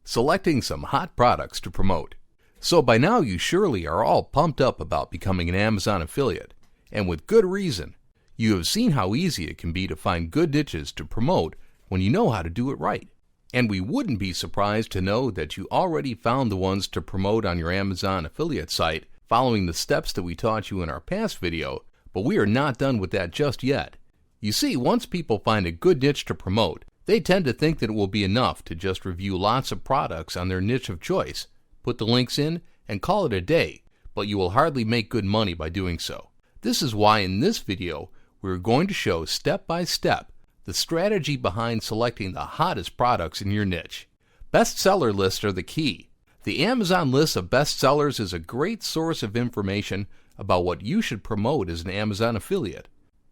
selecting some hot products to promote. So by now you surely are all pumped up about becoming an Amazon affiliate, and with good reason. You have seen how easy it can be to find good niches to promote when you know how to do it right. And we wouldn't be surprised to know that you already found the ones to promote on your Amazon affiliate site following the steps that we taught you in our past video, but we are not done with that just yet. You see, once people find a good niche to promote, they tend to think that it will be enough to just review lots of products on their niche of choice, put the links in, and call it a day, but you will hardly make good money by doing so. This is why in this video, we're going to show step by step the strategy behind selecting the hottest products in your niche. Bestseller lists are the key. The Amazon list of bestsellers is a great source of information about what you should promote as an Amazon affiliate,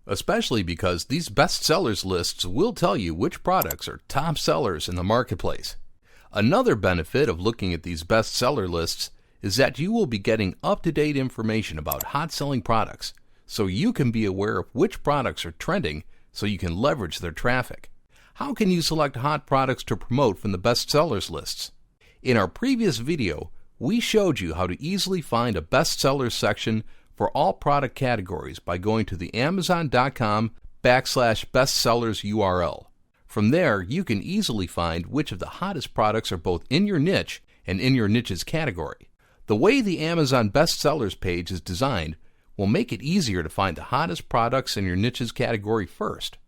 especially because these bestsellers lists will tell you which products are top sellers in the marketplace. Another benefit of looking at these bestseller lists is that you will be getting up-to-date information about hot-selling products, so you can be aware of which products are trending so you can leverage their traffic. How can you select hot products to promote from the bestsellers lists? In our previous video, we showed you how to easily find a bestsellers section for all product categories by going to the amazon.com/bestsellers URL. From there, you can easily find which of the hottest products are both in your niche and in your niche's category. The way the Amazon bestsellers page is designed will make it easier to find the hottest products in your niche's category first.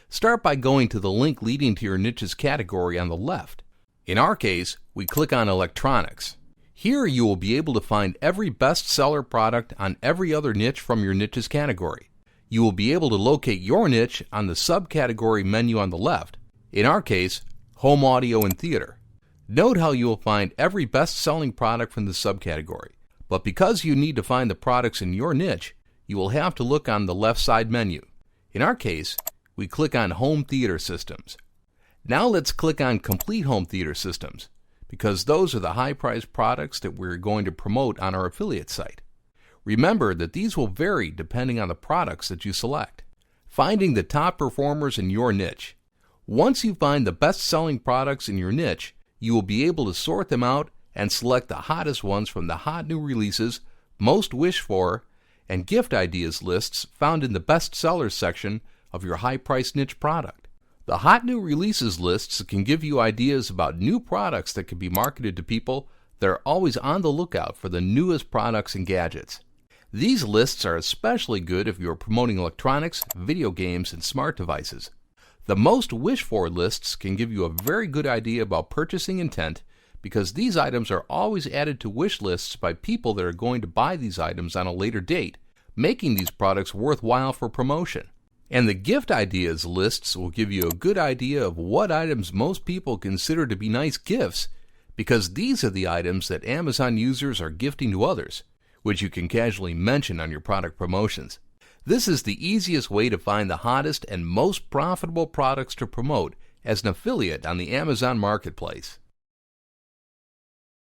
Start by going to the link leading to your niche's category on the left. In our case, we click on electronics. Here you will be able to find every bestseller product on every other niche from your niche's category. You will be able to locate your niche on the subcategory menu on the left. In our case, home audio and theater. Note how you will find every best-selling product from the subcategory. But because you need to find the products in your niche, you will have to look on the left side menu. In our case, we click on Home Theater Systems. Now let's click on Complete Home Theater Systems, because those are the high-priced products that we're going to promote on our affiliate site. Remember that these will vary depending on the products that you select. Finding the top performers in your niche. Once you find the best-selling products in your niche, you will be able to sort them out and select the hottest ones from the hot new releases, most wished for, and gift ideas lists found in the bestsellers section of your high-priced niche product. The hot new releases lists can give you ideas about new products that can be marketed to people that are always on the lookout for the newest products and gadgets. These lists are especially good if you are promoting electronics, video games, and smart devices. The most wished for lists can give you a very good idea about purchasing intent, because these items are always added to wish lists by people that are going to buy these items on a later date, making these products worthwhile for promotion. And the gift ideas lists will give you a good idea of what items most people consider to be nice gifts, because these are the items that Amazon users are gifting to others, which you can casually mention on your product promotions. This is the easiest way to find the hottest and most profitable products to promote as an affiliate on the Amazon marketplace.